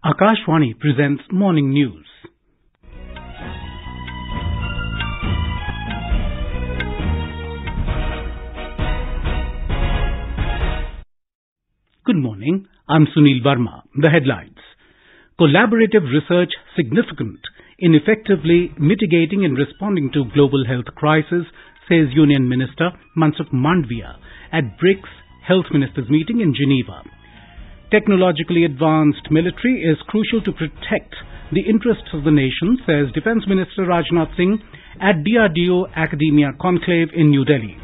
Akashvani presents Morning News. Good morning, I'm Sunil Verma. The headlines. Collaborative research significant in effectively mitigating and responding to global health crisis, says Union Minister Mansukh Mandaviya at BRICS Health Ministers Meeting in Geneva. Technologically advanced military is crucial to protect the interests of the nation, says Defence Minister Rajnath Singh at DRDO Academia conclave in New Delhi.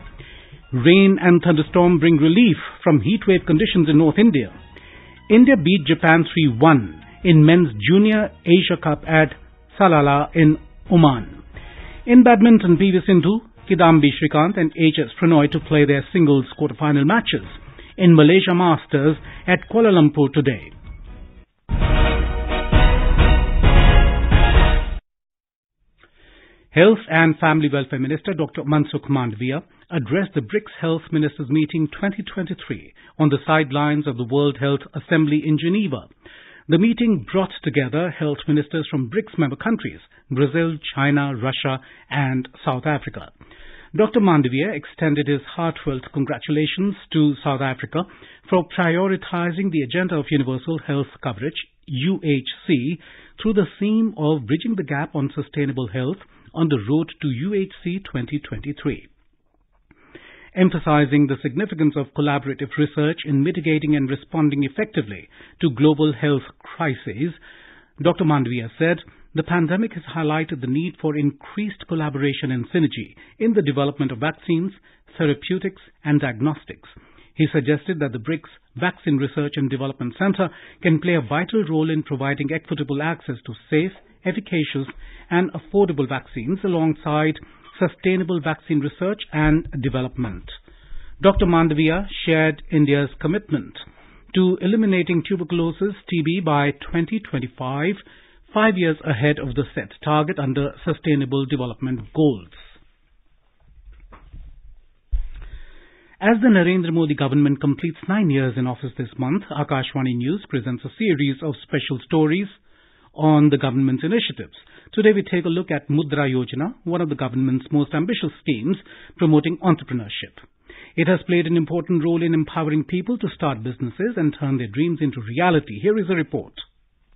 Rain and thunderstorm bring relief from heatwave conditions in North India. India beat Japan 3-1 in men's Junior Asia Cup at Salalah in Oman. In badminton, Sindhu, Kidambi, Srikanth and Prannoy to play their singles quarterfinal matches in Malaysia Masters at Kuala Lumpur today. Health and Family Welfare Minister Dr. Mansukh Mandaviya addressed the BRICS Health Ministers Meeting 2023 on the sidelines of the World Health Assembly in Geneva. The meeting brought together health ministers from BRICS member countries, Brazil, China, Russia and South Africa. Dr. Mandaviya extended his heartfelt congratulations to South Africa for prioritizing the agenda of universal health coverage, UHC, through the theme of bridging the gap on sustainable health on the road to UHC 2023. Emphasizing the significance of collaborative research in mitigating and responding effectively to global health crises, Dr. Mandaviya said, the pandemic has highlighted the need for increased collaboration and synergy in the development of vaccines, therapeutics and diagnostics. He suggested that the BRICS Vaccine Research and Development Center can play a vital role in providing equitable access to safe, efficacious and affordable vaccines alongside sustainable vaccine research and development. Dr. Mandaviya shared India's commitment to eliminating tuberculosis TB by 2025, 5 years ahead of the set target under Sustainable Development Goals. As the Narendra Modi government completes 9 years in office this month, Akashvani News presents a series of special stories on the government's initiatives. Today we take a look at Mudra Yojana, one of the government's most ambitious schemes promoting entrepreneurship. It has played an important role in empowering people to start businesses and turn their dreams into reality. Here is a report.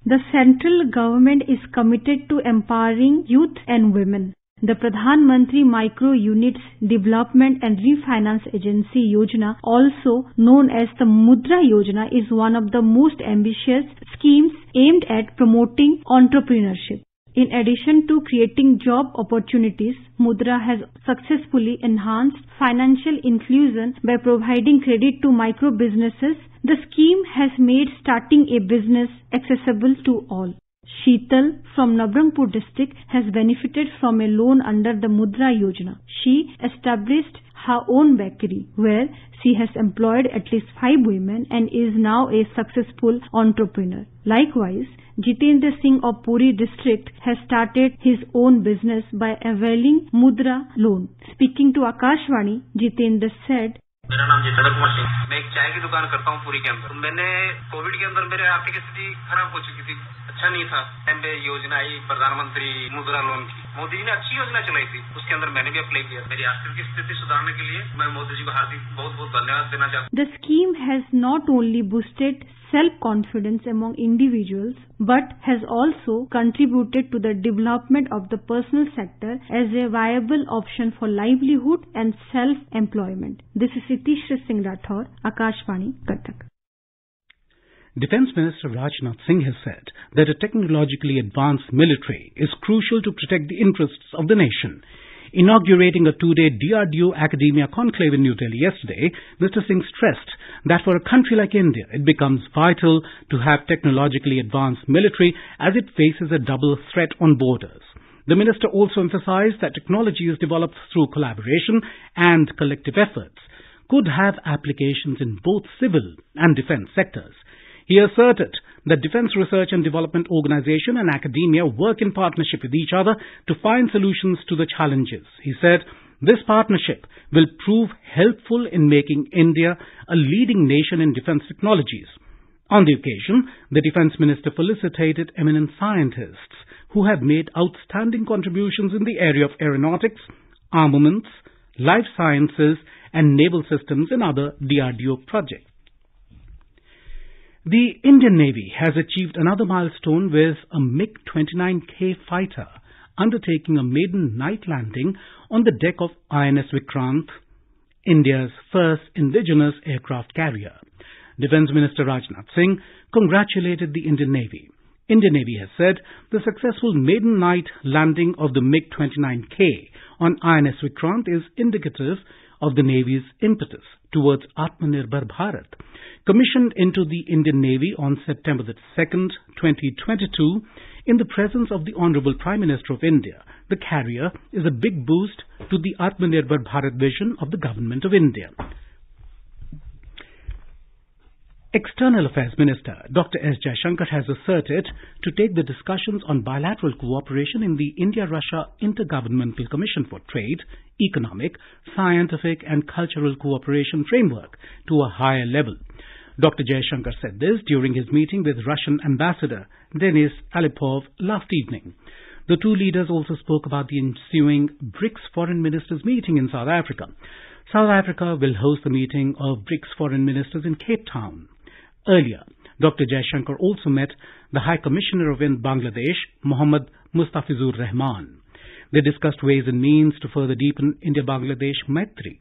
The central government is committed to empowering youth and women. The Pradhan Mantri Micro Units Development and Refinance Agency Yojana, also known as the Mudra Yojana, is one of the most ambitious schemes aimed at promoting entrepreneurship. In addition to creating job opportunities, Mudra has successfully enhanced financial inclusion by providing credit to micro businesses. The scheme has made starting a business accessible to all. Sheetal from Nabrangpur district has benefited from a loan under the Mudra Yojana. She established her own bakery where she has employed at least 5 women and is now a successful entrepreneur. Likewise, Jitendra Singh of Puri district has started his own business by availing Mudra loan. Speaking to Akashvani, Jitendra said, मेरा नाम जितेंद्र कुमार सिंह, मैं एक चाय की दुकान करता हूँ पूरी के अंदर। तो मैंने कोविड के अंदर मेरे आर्थिक स्थिति खराब हो चुकी थी, अच्छा नहीं था। टाइम पे योजना आई प्रधानमंत्री मुद्रा लोन की, मोदी जी ने अच्छी योजना चलाई थी, उसके अंदर मैंने भी अप्लाई किया। मेरी आर्थिक स्थिति सुधारने के लिए मैं मोदी जी को हार्दिक बहुत बहुत धन्यवाद देना चाहता हूँ। The scheme has not only boosted self-confidence among individuals but has also contributed to the development of the personal sector as a viable option for livelihood and self-employment. This is Sitishra Singh Rathore, Akashvani, Cuttack. Defence Minister Rajnath Singh has said that a technologically advanced military is crucial to protect the interests of the nation. Inaugurating a 2-day DRDO Academia conclave in New Delhi yesterday, Mr. Singh stressed that for a country like India, it becomes vital to have technologically advanced military as it faces a double threat on borders. The minister also emphasized that technologies developed through collaboration and collective efforts could have applications in both civil and defence sectors. He asserted that Defence Research and Development Organization and academia work in partnership with each other to find solutions to the challenges. He said this partnership will prove helpful in making India a leading nation in defence technologies. On the occasion, the Defence Minister felicitated eminent scientists who have made outstanding contributions in the area of aeronautics, armaments, life sciences and naval systems and other DRDO projects. The Indian Navy has achieved another milestone with a MiG-29K fighter undertaking a maiden night landing on the deck of INS Vikrant, India's first indigenous aircraft carrier. Defence Minister Rajnath Singh congratulated the Indian Navy. Indian Navy has said the successful maiden night landing of the MiG-29K on INS Vikrant is indicative of the Navy's impetus towards Atmanirbhar Bharat. Commissioned into the Indian Navy on September 2nd, 2022, in the presence of the Honourable Prime Minister of India, the carrier is a big boost to the Atmanirbhar Bharat vision of the Government of India. External Affairs Minister Dr. S. Jaishankar has asserted to take the discussions on bilateral cooperation in the India-Russia Intergovernmental Commission for Trade, Economic, Scientific and Cultural Cooperation Framework to a higher level. Dr. Jaishankar said this during his meeting with Russian Ambassador Denis Alipov last evening. The two leaders also spoke about the ensuing BRICS Foreign Ministers Meeting in South Africa. South Africa will host the meeting of BRICS Foreign Ministers in Cape Town. Earlier, Dr. Jaishankar also met the High Commissioner of Bangladesh, Mohammad Mustafizur Rahman. They discussed ways and means to further deepen India-Bangladesh Maitri.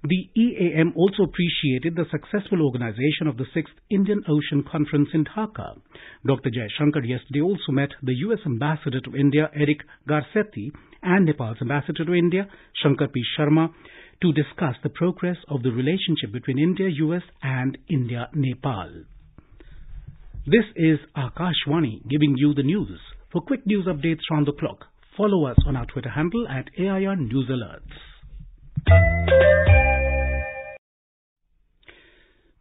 The EAM also appreciated the successful organization of the 6th Indian Ocean Conference in Dhaka. Dr. Jaishankar yesterday also met the US Ambassador to India, Eric Garcetti, and Nepal's Ambassador to India, Shankar P. Sharma, to discuss the progress of the relationship between India, US and India-Nepal. This is Akashwani giving you the news. For quick news updates round the clock, follow us on our Twitter handle at AIR News Alerts.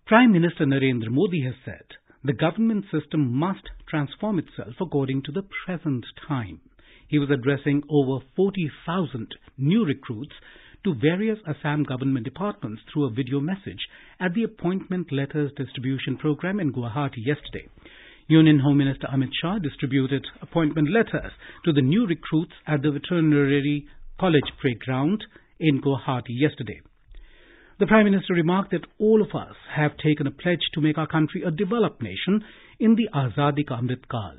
Prime Minister Narendra Modi has said the government system must transform itself according to the present time. He was addressing over 40,000 new recruits to various Assam government departments through a video message at the Appointment Letters Distribution Program in Guwahati yesterday. Union Home Minister Amit Shah distributed appointment letters to the new recruits at the Veterinary College Playground in Guwahati yesterday. The Prime Minister remarked that all of us have taken a pledge to make our country a developed nation in the Azadi Ka Amrit Kal.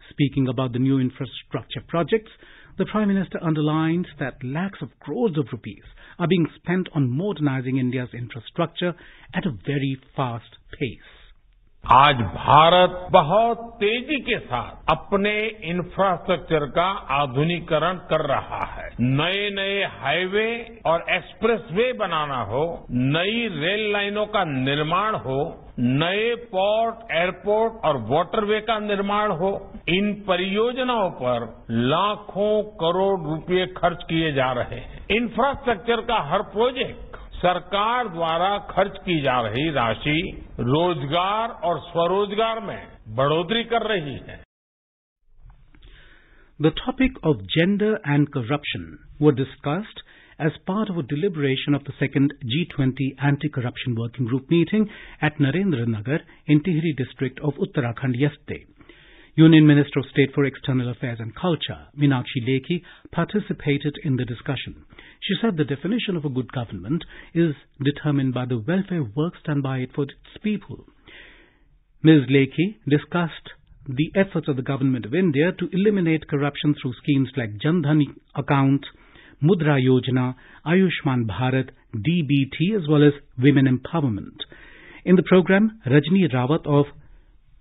Speaking about the new infrastructure projects, the Prime Minister underlined that lakhs of crores of rupees are being spent on modernizing India's infrastructure at a very fast pace. आज भारत बहुत तेजी के साथ अपने infrastructure का आधुनिकीकरण कर रहा है। नए नए हाईवे और एक्सप्रेसवे बनाना हो, नई रेल लाइनों का निर्माण हो, नए पोर्ट, एयरपोर्ट और वाटरवे का निर्माण हो, इन परियोजनाओं पर लाखों करोड़ रुपए खर्च किए जा रहे हैं। इंफ्रास्ट्रक्चर का हर प्रोजेक्ट सरकार द्वारा खर्च की जा रही राशि रोजगार और स्वरोजगार में बढ़ोतरी कर रही है. The topic of gender and corruption were discussed as part of a deliberation of the second G20 Anti-Corruption Working Group meeting at Narendra Nagar in Tihri district of Uttarakhand yesterday. Union Minister of State for External Affairs and Culture, Meenakshi Lekhi, participated in the discussion. She said the definition of a good government is determined by the welfare work done by it for its people. Ms. Lekhi discussed the efforts of the Government of India to eliminate corruption through schemes like Jan Dhan account, Mudra Yojana, Ayushman Bharat, DBT as well as women empowerment. In the program, Rajni Rawat of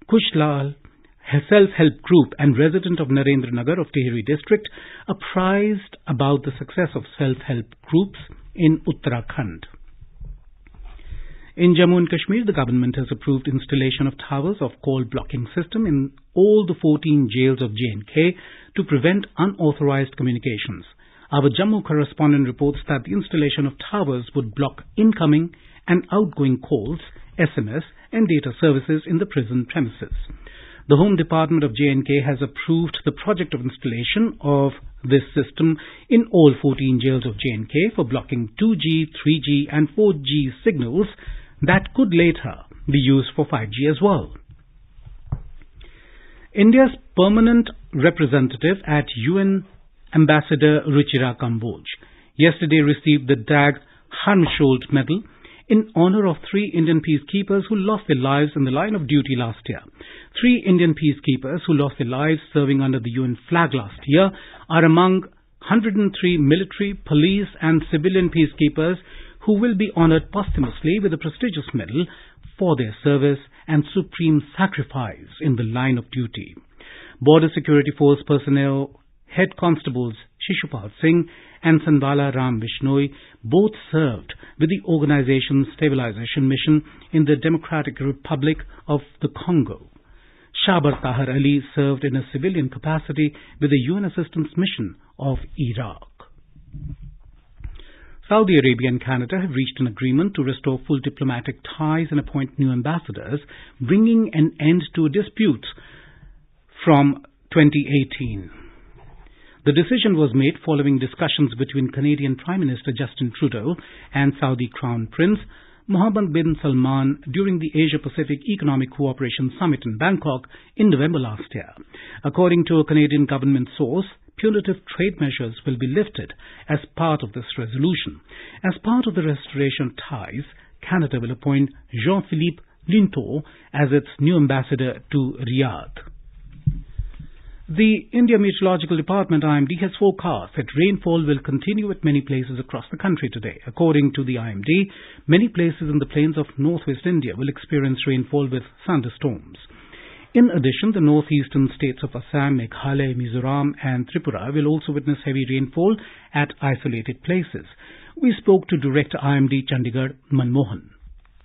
Kushlal self-help group and resident of Narendra Nagar of Tihri district apprised about the success of self-help groups in Uttarakhand. In Jammu and Kashmir, the government has approved installation of towers of call blocking system in all the 14 jails of J&K to prevent unauthorized communications. Our Jammu correspondent reports that the installation of towers would block incoming and outgoing calls, SMS and data services in the prison premises. The Home Department of J&K has approved the project of installation of this system in all 14 jails of J&K for blocking 2G, 3G and 4G signals that could later be used for 5G as well. India's permanent representative at UN, Ambassador Ruchira Kamboj, yesterday received the Dag Hammarskjöld Medal in honor of 3 Indian peacekeepers who lost their lives in the line of duty last year. 3 Indian peacekeepers who lost their lives serving under the UN flag last year are among 103 military, police and civilian peacekeepers who will be honored posthumously with a prestigious medal for their service and supreme sacrifice in the line of duty. Border Security Force personnel Head Constables Shishupal Singh and Sanvala Ram Bishnoi both served with the organization's stabilization mission in the Democratic Republic of the Congo. Shabar Tahar Ali served in a civilian capacity with the UN Assistance Mission of Iraq. Saudi Arabia and Canada have reached an agreement to restore full diplomatic ties and appoint new ambassadors, bringing an end to disputes from 2018. The decision was made following discussions between Canadian Prime Minister Justin Trudeau and Saudi Crown Prince Mohammed bin Salman during the Asia-Pacific Economic Cooperation Summit in Bangkok in November last year. According to a Canadian government source, punitive trade measures will be lifted as part of this resolution. As part of the restoration of ties, Canada will appoint Jean-Philippe Lintot as its new ambassador to Riyadh. The India Meteorological Department IMD has forecast that rainfall will continue at many places across the country today. According to the IMD, many places in the plains of northwest India will experience rainfall with thunderstorms. In addition, the northeastern states of Assam, Meghalaya, Mizoram and Tripura will also witness heavy rainfall at isolated places. We spoke to Director IMD Chandigarh, Manmohan.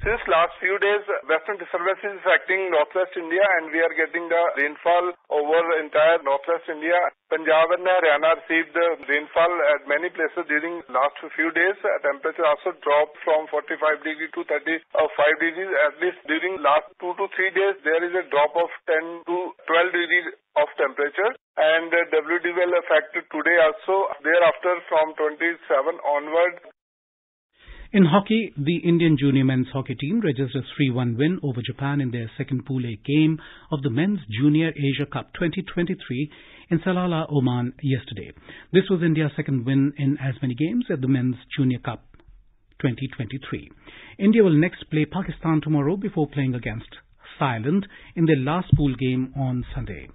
Since last few days, western disturbance is affecting northwest India and we are getting the rainfall over entire northwest India. Punjab and Haryana received the rainfall at many places during last few days. Temperature also dropped from 45 degrees to 35 degrees. At least during last 2 to 3 days, there is a drop of 10 to 12 degrees of temperature. And WD will affect today also. Thereafter, from 27 onward. In hockey, the Indian junior men's hockey team registered a 3-1 win over Japan in their second Pool A game of the Men's Junior Asia Cup 2023 in Salalah, Oman yesterday. This was India's second win in as many games at the Men's Junior Cup 2023. India will next play Pakistan tomorrow before playing against Thailand in their last pool game on Sunday.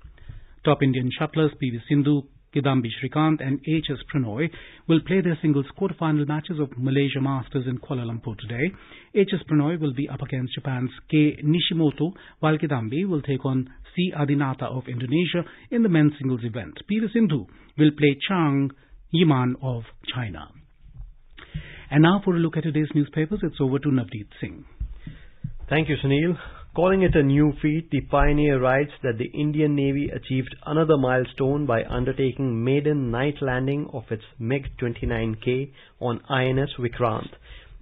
Top Indian shuttlers PV Sindhu, Kidambi, Srikanth and HS Prannoy will play their singles quarterfinal matches of Malaysia Masters in Kuala Lumpur today. HS Prannoy will be up against Japan's Kei Nishimoto, while Kidambi will take on C. Adinata of Indonesia in the men's singles event. PV Sindhu will play Chang Yiman of China. And now for a look at today's newspapers, it's over to Navdeep Singh. Thank you, Sunil. Calling it a new feat, the Pioneer writes that the Indian Navy achieved another milestone by undertaking maiden night landing of its MiG-29K on INS Vikrant.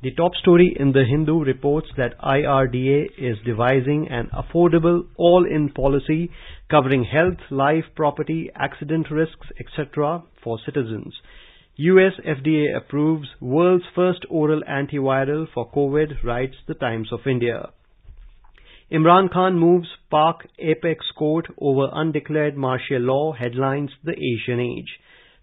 The top story in the Hindu reports that IRDA is devising an affordable all-in policy covering health, life, property, accident risks, etc. for citizens. US FDA approves world's first oral antiviral for COVID, writes the Times of India. Imran Khan moves Pak Apex Court over undeclared martial law, headlines the Asian Age.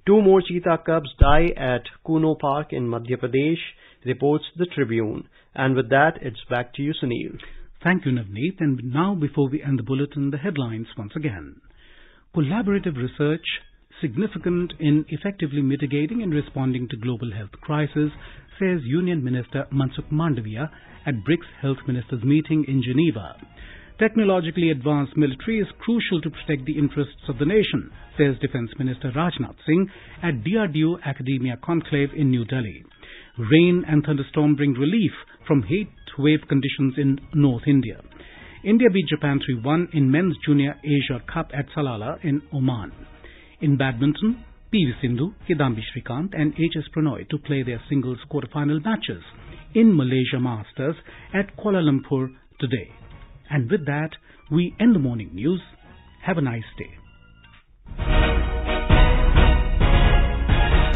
2 more cheetah cubs die at Kuno Park in Madhya Pradesh, reports the Tribune. And with that, it's back to you, Sunil. Thank you, Navneet. And now, before we end the bulletin, the headlines once again. Collaborative research significant in effectively mitigating and responding to global health crisis, says Union Minister Mansukh Mandaviya at BRICS Health Ministers Meeting in Geneva. Technologically advanced military is crucial to protect the interests of the nation, says Defence Minister Rajnath Singh at DRDO Academia conclave in New Delhi. Rain and thunderstorm bring relief from heatwave conditions in North India. India beat Japan 3-1 in Men's Junior Asia Cup at Salalah in Oman. In badminton, PV Sindhu, Kidambi, Srikanth and HS Prannoy to play their singles quarterfinal matches in Malaysia Masters at Kuala Lumpur today. And with that, we end the morning news. Have a nice day.